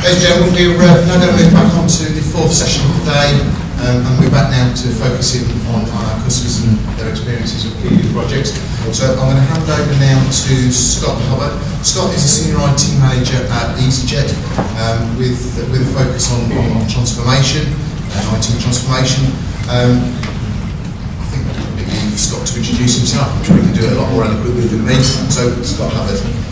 Ladies and gentlemen, we're now going to move back on to the fourth session of the day, and we're back now to focusing on our customers and their experiences of KeyedIn projects. So I'm going to hand over now to Kordi-Harberd. Scott is a senior IT manager at easyJet, with a focus on transformation, IT transformation. I think maybe for Scott to introduce himself. I'm sure he can do it a lot more eloquently than me. So Kordi-Harberd.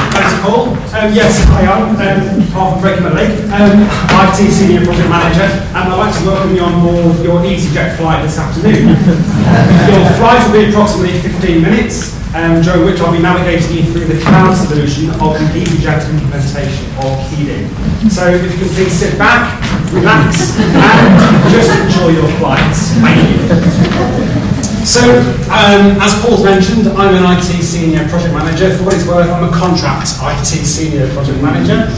Thanks, Paul. Yes, I am, apart from breaking my leg, IT Senior Project Manager, and I'd like to welcome you on board your easyJet flight this afternoon. Your flight will be approximately 15 minutes, during which I'll be navigating you through the cloud solution of the easyJet implementation of KeyedIn. So if you can please sit back, relax, and just enjoy your flights. Thank you. So, as Paul's mentioned, I'm an IT Senior Project Manager. For what it's worth, I'm a contract IT Senior Project Manager.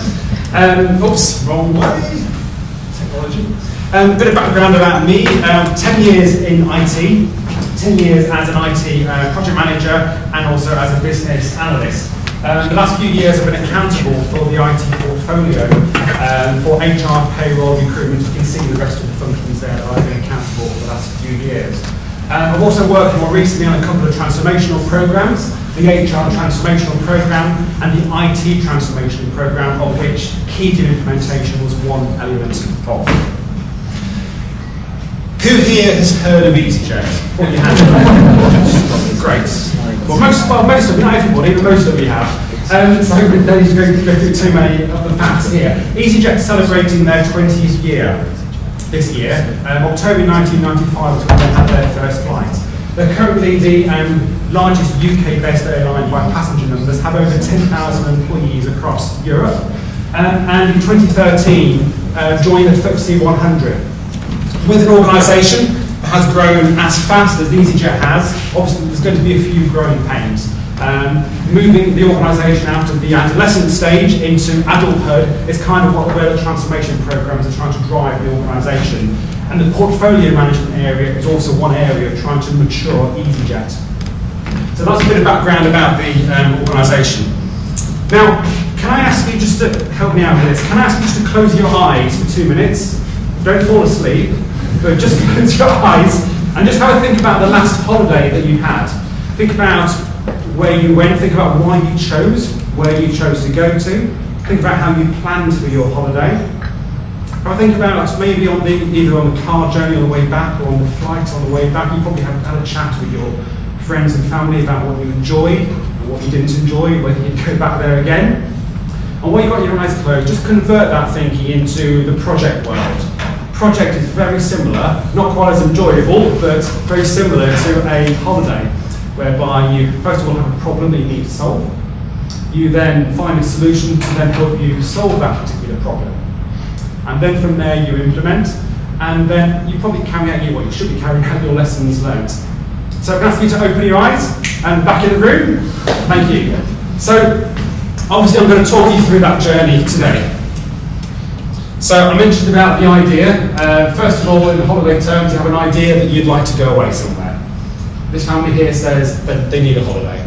Oops, wrong way. Technology. A bit of background about me. 10 years in IT, 10 years as an IT Project Manager, and also as a business analyst. The last few years I've been accountable for the IT portfolio, for HR, payroll, recruitment. You can see the rest of the functions there that I've been accountable for the last few years. I've also worked more recently on a couple of transformational programs, the HR transformational program and the IT transformational program, of which KeyedIn implementation was one element of. Who here has heard of easyJet? Put your hand up. Great. Well, most of you, not everybody, but most of you have. So I don't need to go through too many of the facts here. easyJet celebrating their 20th year this year. October 1995 was when they had their first flight. They're currently the largest UK-based airline by passenger numbers, have over 10,000 employees across Europe, and in 2013 joined the FTSE 100. With an organisation that has grown as fast as easyJet has, obviously there's going to be a few growing pains. Moving the organisation out of the adolescent stage into adulthood is kind of where the transformation programs are trying to drive the organisation. And the portfolio management area is also one area of trying to mature easyJet. So that's a bit of background about the organisation. Now, can I ask you just to help me out with this? Can I ask you just to close your eyes for 2 minutes? Don't fall asleep, but just close your eyes and just have a think about the last holiday that you had. Think about where you went, think about why you chose, where you chose to go to, think about how you planned for your holiday. I think about maybe either on the car journey on the way back or on the flight on the way back, you probably had a chat with your friends and family about what you enjoyed and what you didn't enjoy, whether you'd go back there again. And while you've got your eyes closed, just convert that thinking into the project world. Project is very similar, not quite as enjoyable, but very similar to a holiday, whereby you first of all have a problem that you need to solve. You then find a solution to then help you solve that particular problem. And then from there you implement, and then you probably carry out you should be carrying out your lessons learned. So I'm going to ask you to open your eyes and back in the room. Thank you. So obviously I'm going to talk you through that journey today. So I mentioned about the idea. First of all, in the holiday terms, you have an idea that you'd like to go away somewhere. This family here says that they need a holiday.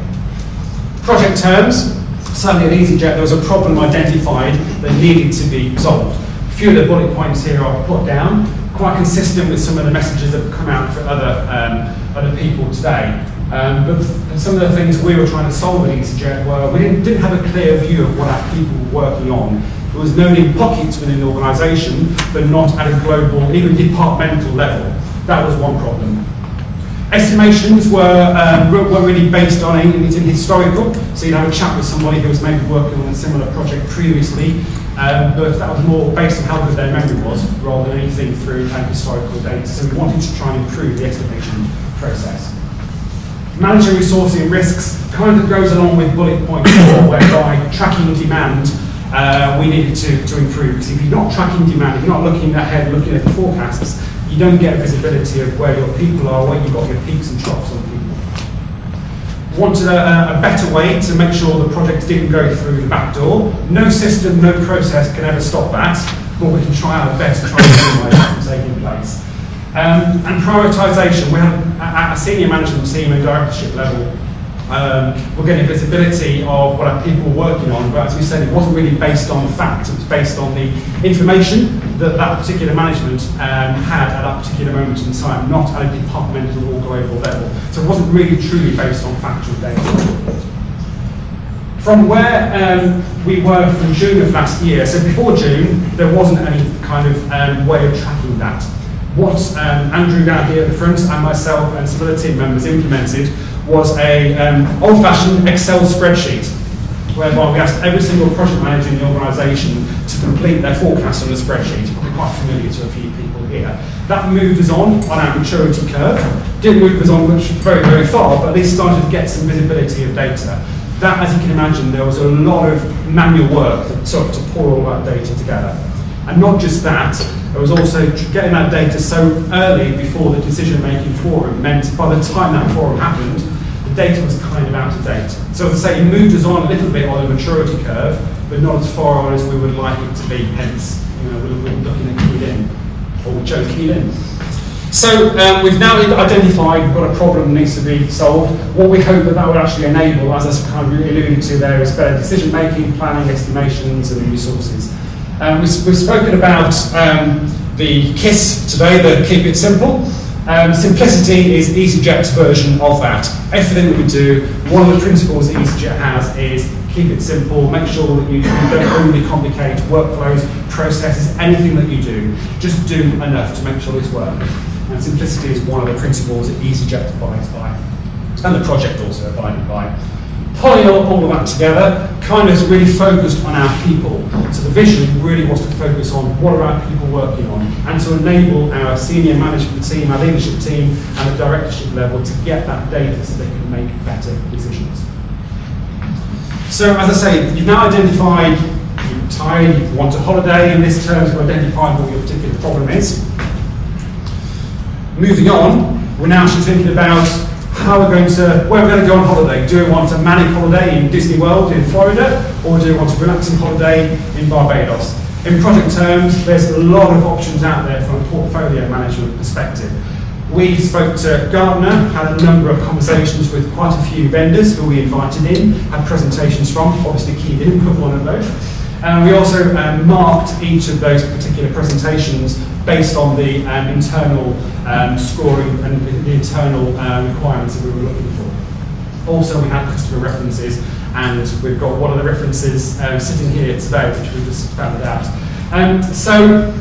Project terms, certainly at easyJet there was a problem identified that needed to be solved. A few of the bullet points here are put down, quite consistent with some of the messages that have come out for other people today. But some of the things we were trying to solve at easyJet were, we didn't have a clear view of what our people were working on. There was known in pockets within the organisation, but not at a global, even departmental level. That was one problem. Estimations were really based on anything historical, so you'd have a chat with somebody who was maybe working on a similar project previously, but that was more based on how good their memory was, rather than anything through historical data. So we wanted to try and improve the estimation process. Managing resourcing risks kind of goes along with bullet point 4, whereby tracking demand we needed to improve. Because if you're not tracking demand, if you're not looking ahead, looking at the forecasts, you don't get visibility of where your people are, where you've got your peaks and troughs on people. Wanted a better way to make sure the project didn't go through the back door. No system, no process can ever stop that, but we can try our best to try and minimize that from taking place. And prioritisation. We have at a senior management team and directorship level, We're getting visibility of what our people were working on, but as we said, it wasn't really based on fact, it was based on the information that that particular management had at that particular moment in time, not at a departmental or global level. So it wasn't really truly based on factual data. From where we were from June of last year, so before June, there wasn't any kind of way of tracking that. What Andrew down here at the front and myself and some other team members implemented was a old-fashioned Excel spreadsheet, whereby we asked every single project manager in the organisation to complete their forecast on a spreadsheet. Probably quite familiar to a few people here. That moved us on our maturity curve. Didn't move us on very, very far, but at least started to get some visibility of data. That, as you can imagine, there was a lot of manual work that took to pull all that data together. And not just that, there was also getting that data so early before the decision-making forum meant by the time that forum happened, the data was kind of out of date. So as I say, it moved us on a little bit on the maturity curve, but not as far on as we would like it to be, hence, we're looking at KeyedIn, or we chose KeyedIn. So we've now identified we've got a problem that needs to be solved. What we hope that would actually enable, as I kind of alluded to there, is better decision-making, planning, estimations, and resources. We've spoken about the KISS today, the Keep It Simple. Simplicity is easyJet's version of that. Everything that we do, one of the principles that easyJet has is keep it simple, make sure that you don't overly complicate workflows, processes, anything that you do. Just do enough to make sure it's working. And simplicity is one of the principles that easyJet abides by, and the project also abided by. Pulling all of that together kind of is really focused on our people. So the vision really was to focus on what are our people working on, and to enable our senior management team, our leadership team, and the directorship level to get that data so they can make better decisions. So as I say, you've now identified you're tired, you want a holiday, in this terms we've identified what your particular problem is. Moving on, we're now actually thinking about where we're going to go on holiday. Do we want a manic holiday in Disney World in Florida, or do we want a relaxing holiday in Barbados? In project terms, there's a lot of options out there from a portfolio management perspective. We spoke to Gartner, had a number of conversations with quite a few vendors who we invited in, had presentations from, obviously KeyedIn put one of those. And we also marked each of those particular presentations based on the internal scoring and the internal requirements that we were looking for. Also, we had customer references, and we've got one of the references sitting here today, which we just found out. So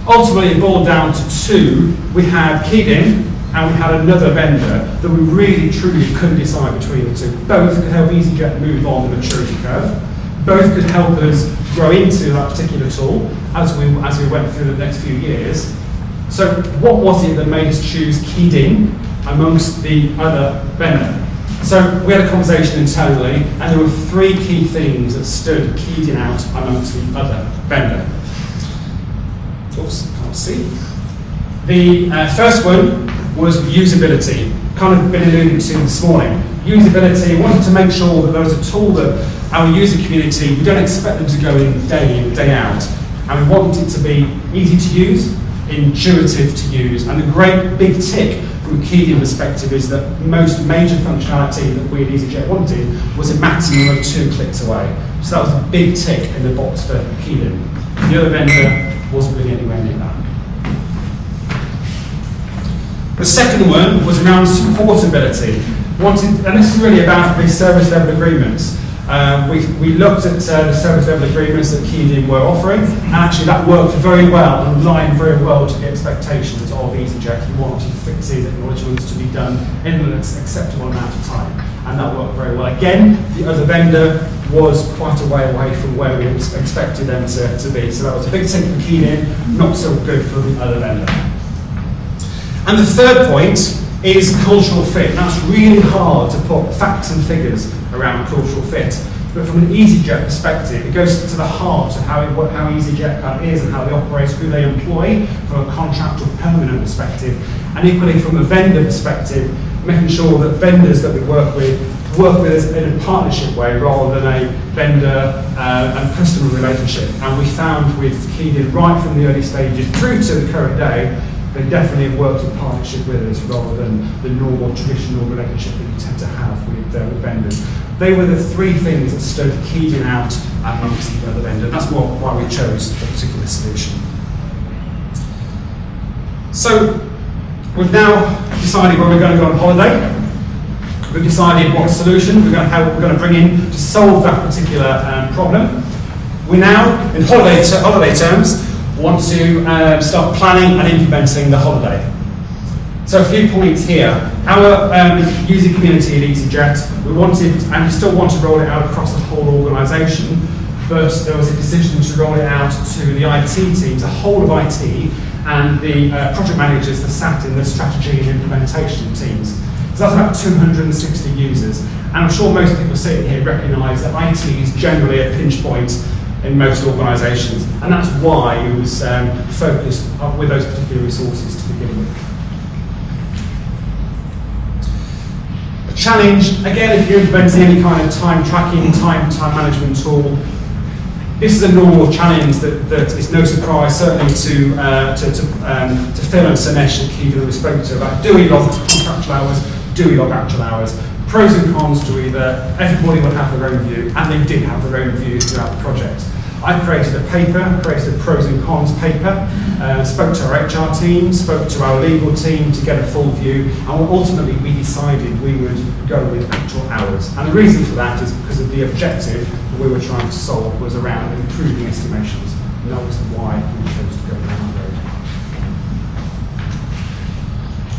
ultimately, it boiled down to two. We had KeyedIn, and we had another vendor that we really, truly couldn't decide between the two. Both could help easyJet move on the maturity curve. Both could help us grow into that particular tool as we went through the next few years. So what was it that made us choose KeyedIn amongst the other vendor? So we had a conversation internally, and there were three key things that stood KeyedIn out amongst the other vendor. Oops, can't see. The first one was usability. Kind of been alluded to this morning. Usability, wanted to make sure that there was a tool that our user community, we don't expect them to go in, day out. And we want it to be easy to use, intuitive to use. And the great big tick from a KeyedIn perspective is that most major functionality that we at easyJet wanted was a maximum of 2 clicks away. So that was a big tick in the box for KeyedIn. The other vendor wasn't really anywhere near that. The second one was around supportability. And this is really about the service level agreements. We looked at the service level agreements that KeyedIn were offering, and actually that worked very well and aligned very well to the expectations of easyJet. You wanted fixes, acknowledgements to be done in an acceptable amount of time, and that worked very well. Again, the other vendor was quite a way away from where we expected them to be, so that was a big tick for KeyedIn, not so good for the other vendor. And the third point is cultural fit. That's really hard to put facts and figures around cultural fit. But from an easyJet perspective, it goes to the heart of how easyJet is and how they operate, who they employ from a contract or permanent perspective. And equally from a vendor perspective, making sure that vendors that we work with us in a partnership way rather than a vendor and customer relationship. And we found with KeyedIn right from the early stages through to the current day, They definitely have worked in partnership with us rather than the normal traditional relationship that you tend to have with vendors. They were the three things that stood KeyedIn out amongst the other vendors. That's why we chose a particular solution. So we've now decided where we're going to go on holiday. We've decided what solution we're going to bring in to solve that particular problem. We now, in holiday terms, want to start planning and implementing the holiday. So a few points here. Our user community at easyJet, we wanted and we still want to roll it out across the whole organisation, but there was a decision to roll it out to the IT teams, the whole of IT, and the project managers that sat in the strategy and implementation teams. So that's about 260 users. And I'm sure most people sitting here recognise that IT is generally a pinch point in most organisations, and that's why it was focused with those particular resources to begin with. A challenge, again, if you're implementing any kind of time tracking, time management tool, this is a normal challenge that is no surprise, certainly to Phil and Sanesh at KeyedIn we spoke to about, do we log contractual hours, do we log actual hours? Pros and cons to either. Everybody will have their own view, and they did have their own views throughout the project. I created a paper, created a pros and cons paper, spoke to our HR team, spoke to our legal team to get a full view, and ultimately we decided we would go with actual hours. And the reason for that is because of the objective that we were trying to solve was around improving estimations, and that was why we chose to go down that road.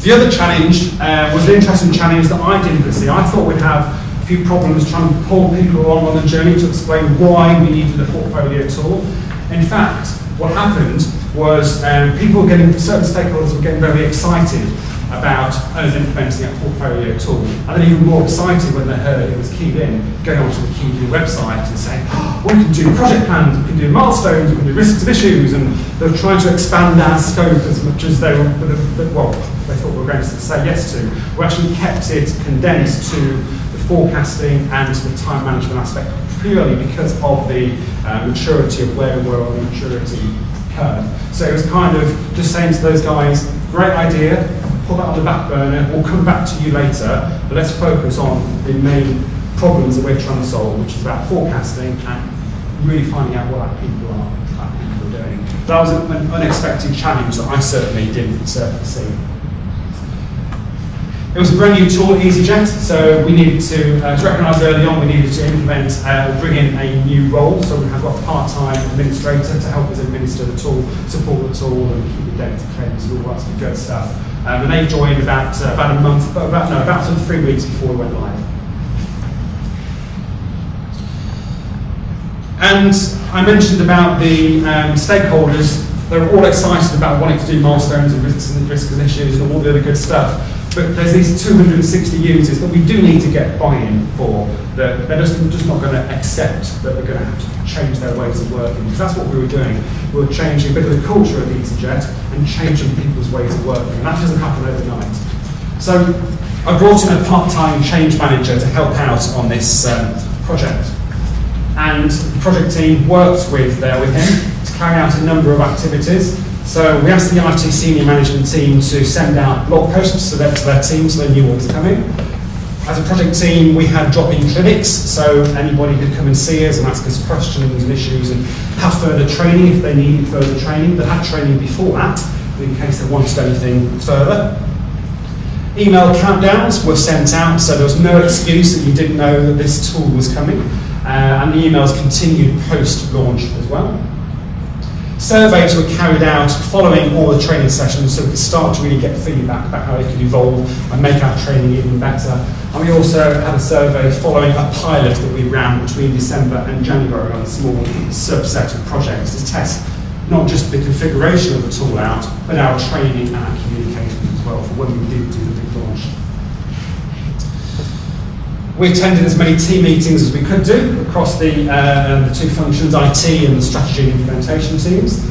The other challenge was an interesting challenge that I didn't see. I thought we'd have a few problems trying to pull people along on the journey to explain why we needed a portfolio tool. In fact, what happened was certain stakeholders were getting very excited about us implementing a portfolio tool, and then even more excited when they heard it was KeyedIn, going onto the KeyedIn website and saying, oh, we can do project plans, we can do milestones, we can do risks and issues, and they were trying to expand our scope as much as they thought we were going to say yes to. We actually kept it condensed to the forecasting and to the time management aspect, purely because of the maturity of where we were on the maturity curve. So it was kind of just saying to those guys, great idea, put that on the back burner, we'll come back to you later, but let's focus on the main problems that we're trying to solve, which is about forecasting and really finding out what our people are doing. That was an unexpected challenge that I certainly didn't see. It was a brand new tool at easyJet, so we needed to recognise early on we needed to implement, bring in a new role, so we have got a part-time administrator to help us administer the tool, support the tool, and keep the data cleansed and all that sort of good stuff. And they joined about a month, about 3 weeks before we went live. And I mentioned about the stakeholders. They were all excited about wanting to do milestones and risks and issues and all the other good stuff. But there's these 260 users that we do need to get buy-in for. That they're just not going to accept that we're going to have to change their ways of working. Because that's what we were doing. We were changing a bit of the culture of easyJet and changing people's ways of working. And that doesn't happen overnight. So I brought in a part-time change manager to help out on this project. And the project team worked with him to carry out a number of activities. So we asked the IT senior management team to send out blog posts to their team so they knew what was coming. As a project team, we had drop-in clinics, so anybody could come and see us and ask us questions and issues and have further training if they needed further training. They had training before that, in case they wanted anything further. Email countdowns were sent out, so there was no excuse that you didn't know that this tool was coming. And the emails continued post-launch as well. Surveys were carried out following all the training sessions so we could start to really get feedback about how it could evolve and make our training even better. And we also had a survey following a pilot that we ran between December and January on a small subset of projects to test not just the configuration of the tool out, but our training and our communication as well for when we did do the big launch. We attended as many team meetings as we could do across the two functions, IT and the strategy and implementation teams.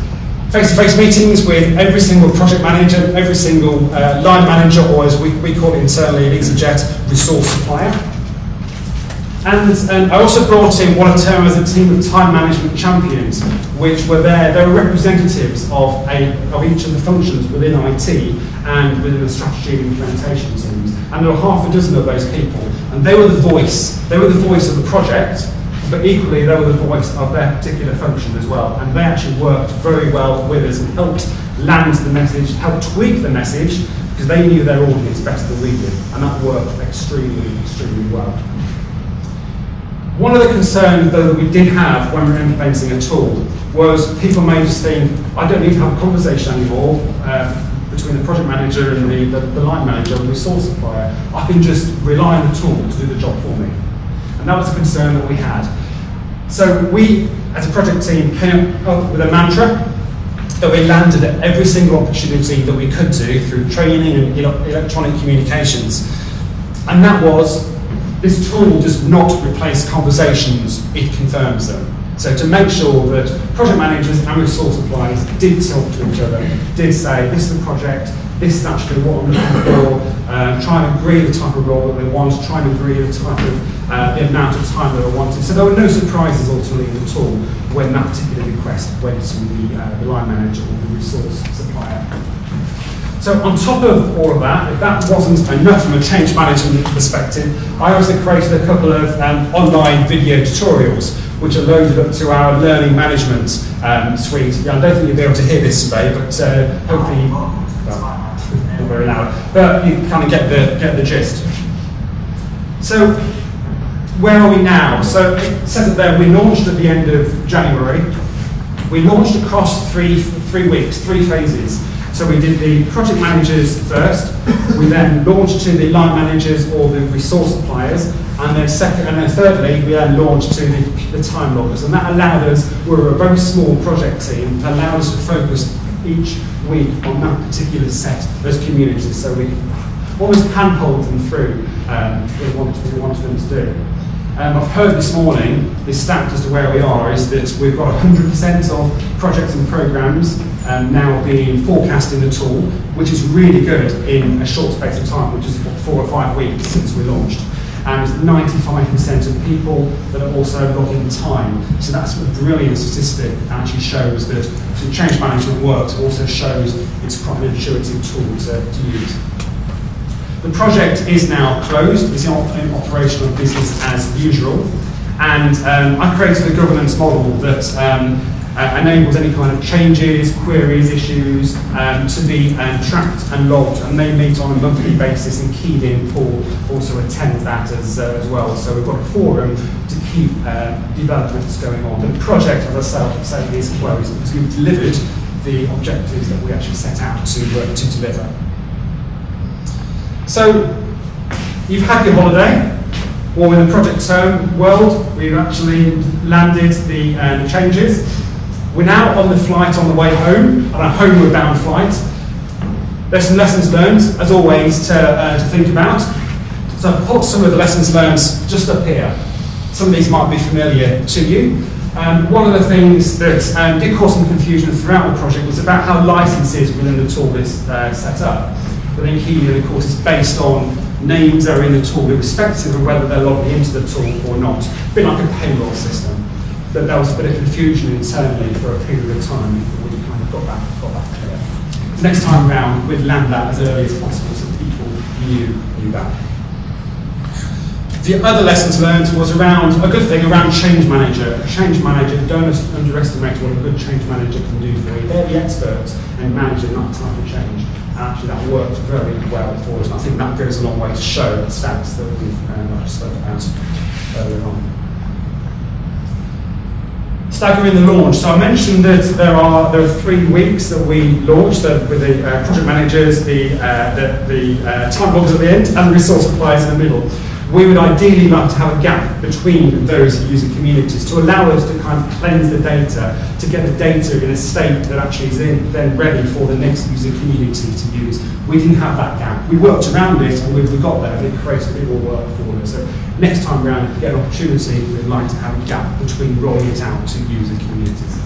Face-to-face meetings with every single project manager, every single line manager, or as we call it internally at easyJet, resource supplier. And I also brought in what I term as a team of time management champions, which were there. They were representatives of each of the functions within IT and within the strategy and implementation teams. And there were half a dozen of those people, and they were the voice. They were the voice of the project, but equally they were the voice of their particular function as well. And they actually worked very well with us and helped land the message, helped tweak the message, because they knew their audience better than we did, and that worked extremely, extremely well. One of the concerns, though, that we did have when we were implementing a tool was people may just think, I don't need to have a conversation anymore between the project manager and the line manager and the resource supplier. I can just rely on the tool to do the job for me. And that was a concern that we had. So we, as a project team, came up with a mantra that we landed at every single opportunity that we could do through training and electronic communications. And that was, this tool does not replace conversations, it confirms them. So to make sure that project managers and resource suppliers did talk to each other, did say, this is the project, this is actually what I'm looking for, try and agree the type of role that they want, try and agree the type of, the amount of time that they wanted. So there were no surprises ultimately in the tool when that particular request went to the line manager or the resource supplier. So on top of all of that, if that wasn't enough from a change management perspective, I also created a couple of online video tutorials which are loaded up to our learning management suite. I don't think you'll be able to hear this today, but hopefully, well, not very loud, but you kind of get the gist. So where are we now? So it says it there, we launched at the end of January. We launched across three weeks, 3 phases. So we did the project managers first, we then launched to the line managers or the resource suppliers, and then thirdly, we then launched to the time loggers. And that allowed us, we were a very small project team, that allowed us to focus each week on that particular set, those communities, so we almost handhold them through what we wanted them to do. I've heard this morning, this stat as to where we are is that we've got 100% of projects and programs now being forecast in the tool, which is really good in a short space of time, which is 4 or 5 weeks since we launched. And 95% of people that are also logging time. So that's a brilliant statistic that actually shows that the change management works, also shows it's quite an intuitive tool to use. The project is now closed, it's in operational business as usual, and I created a governance model that enables any kind of changes, queries, issues to be tracked and logged, and they meet on a monthly basis, and KeyedIn also attends that as well. So we've got a forum to keep developments going on. The project, as I say, is closed because we've delivered the objectives that we actually set out to deliver. So, you've had your holiday, or in the project term world, we've actually landed the changes. We're now on the flight on the way home, on a homeward bound flight. There's some lessons learned, as always, to think about. So I've put some of the lessons learned just up here. Some of these might be familiar to you. One of the things that did cause some confusion throughout the project was about how licenses within the tool is set up. Within KeyedIn, of course, it's based on names that are in the tool, irrespective of whether they're logged into the tool or not. A bit like a payroll system. But there was a bit of confusion internally for a period of time before we kind of got that clear. Next time round, we'd land that as early as possible so people knew that. The other lessons learned was around, a good thing around change manager. A change manager, don't underestimate what a good change manager can do for you. They're the experts in managing that type of change. And actually that worked very well for us. And I think that goes a long way to show the stats that we've spoke about earlier on. Staggering the launch. So I mentioned that there are 3 weeks that we launched with the project managers, the time loggers at the end, and the resource suppliers in the middle. We would ideally like to have a gap between those user communities to allow us to kind of cleanse the data, to get the data in a state that actually is then ready for the next user community to use. We didn't have that gap. We worked around it and we got there, and it created a bit more work for us. So next time around, if we get an opportunity, we'd like to have a gap between rolling it out to user communities.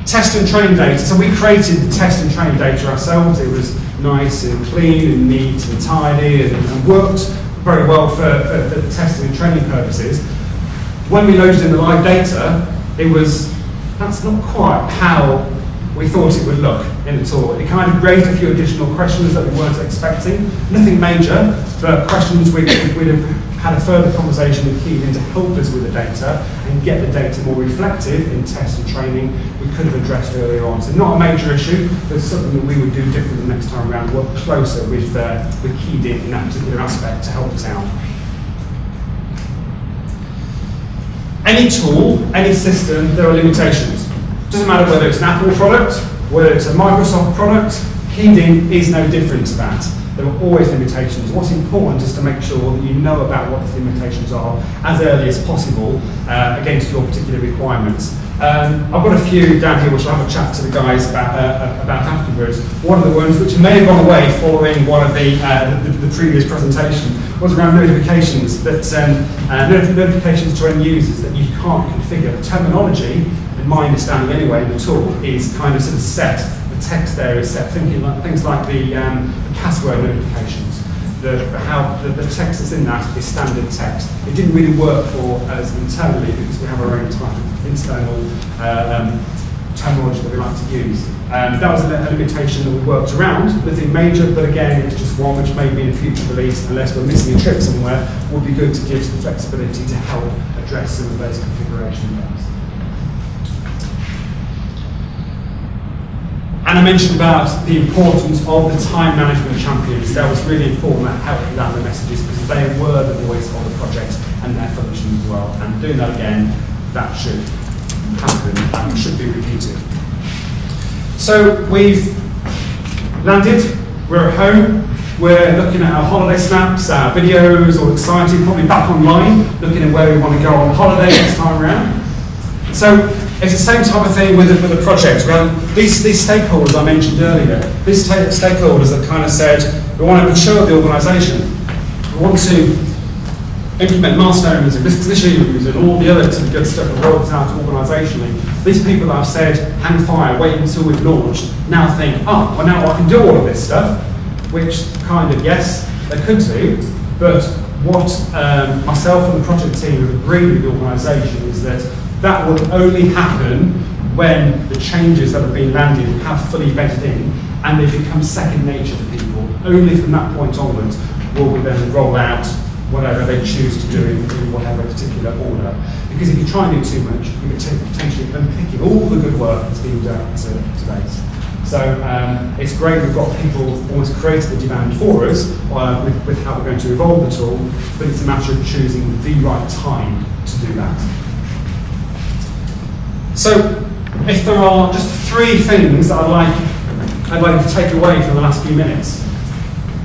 Test and train data. So we created the test and train data ourselves. It was nice and clean and neat and tidy and worked very well for testing and training purposes. When we loaded in the live data, that's not quite how we thought it would look in the tool. It kind of raised a few additional questions that we weren't expecting. Nothing major, but questions we'd have had a further conversation with KeyedIn to help us with the data and get the data more reflective in test and training we could have addressed earlier on. So not a major issue, but something that we would do different the next time around, work closer with KeyedIn in that particular aspect to help us out. Any tool, any system, there are limitations. Doesn't matter whether it's an Apple product, whether it's a Microsoft product, KeyedIn is no different to that. There are always limitations. What's important is to make sure that you know about what the limitations are as early as possible against your particular requirements. I've got a few down here which I'll have a chat to the guys about afterwards. One of the ones which may have gone away following one of the previous presentation was around notifications. Notifications to end users that you can't configure. The terminology, in my understanding anyway, in the tool is kind of sort of set. The text there is set. Things like the password notifications. The text that's in that is standard text. It didn't really work for us internally because we have our own type of internal terminology that we like to use. That was a limitation that we worked around, nothing major, but again, it's just one which may be in a future release, unless we're missing a trick somewhere, would be good to give some flexibility to help address some of those configuration bugs. And I mentioned about the importance of the time management champions. That was really important at helping out the messages because they were the voice of the project and their function as well. And doing that again, that should happen and should be repeated. So we've landed, we're at home, we're looking at our holiday snaps, our videos, all excited, probably back online, looking at where we want to go on holiday this time around. So it's the same type of thing with the project. These stakeholders I mentioned earlier, these stakeholders that kind of said, we want to mature the organisation, we want to implement milestones and business issues and all the other good stuff that works out organisationally. These people that have said, hang fire, wait until we've launched, now think, oh, well now I can do all of this stuff, which kind of, yes, they could do, but what myself and the project team have agreed with the organisation is that will only happen when the changes that have been landed have fully bedded in and they become second nature to people. Only from that point onwards will we then roll out whatever they choose to do in whatever particular order. Because if you try and do too much, you could potentially unpick all the good work that's been done to date. So it's great we've got people almost created the demand for us with how we're going to evolve the tool, but it's a matter of choosing the right time to do that. So, if there are just 3 things that I'd like to take away from the last few minutes.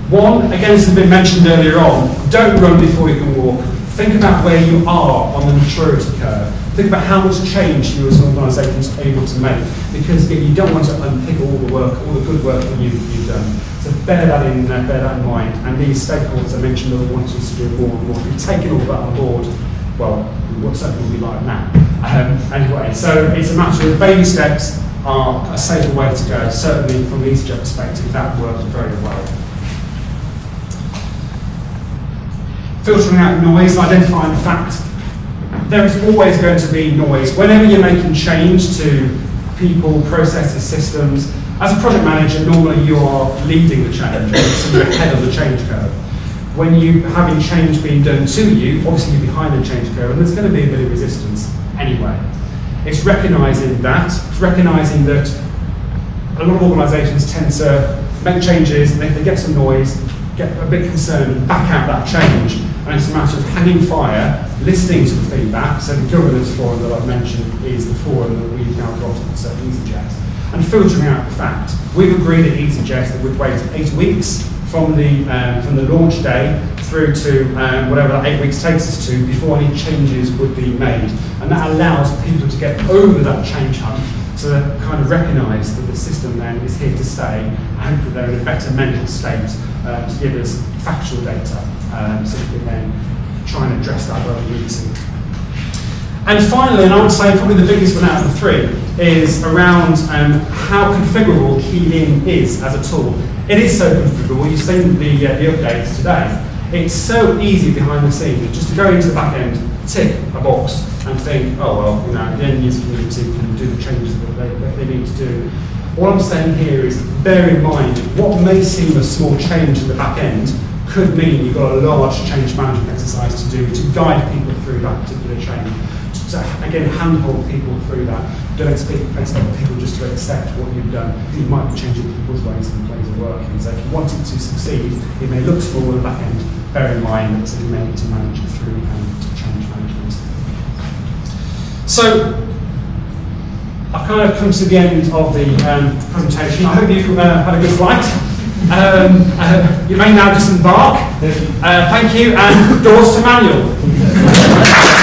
One, again, this has been mentioned earlier on, don't run before you can walk. Think about where you are on the maturity curve. Think about how much change you as an organisation are able to make, because you don't want to unpick all the work, all the good work that you've done. So bear that in mind. And these stakeholders I mentioned that want us to do more and more. If you've taken all that on board, well, what something will be like now. Anyway, so it's a matter of baby steps are a safer way to go. Certainly from the easyJet perspective, that works very well. Filtering out noise, identifying the fact. There is always going to be noise. Whenever you're making change to people, processes, systems, as a project manager, normally you are leading the change, so you're ahead of the change curve. When you having change being done to you, obviously you're behind the change curve, and there's going to be a bit of resistance anyway. It's recognising that. It's recognising that a lot of organisations tend to make changes, and if they get some noise, get a bit concerned, and back out that change. And it's a matter of hanging fire, listening to the feedback. So the governance forum that I've mentioned is the forum that we've now got at easyJet, and filtering out the fact. We've agreed at easyJet that we'd wait 8 weeks from the launch day through to whatever that 8 weeks takes us to before any changes would be made. And that allows people to get over that change hump, so they kind of recognise that the system then is here to stay, and that they're in a better mental state to give us factual data, so we can then try and address that where we need to. And finally, and I would say probably the biggest one out of the three, is around how configurable KeyedIn is as a tool. It is so configurable. You've seen the updates today. It's so easy behind the scenes just to go into the back end, tick a box, and think, oh well, the end user community can do the changes that they need to do. All I'm saying here is bear in mind what may seem a small change in the back end could mean you've got a large change management exercise to do to guide people through that particular change. So again, handhold people through that. Don't expect people just to accept what you've done. You might be changing people's ways of working. So if you want it to succeed, it may look small in the back end. Bear in mind that you may need to manage it through change management. So I've kind of come to the end of the presentation. I hope you've had a good flight. You may now disembark. Thank you, and doors to manual.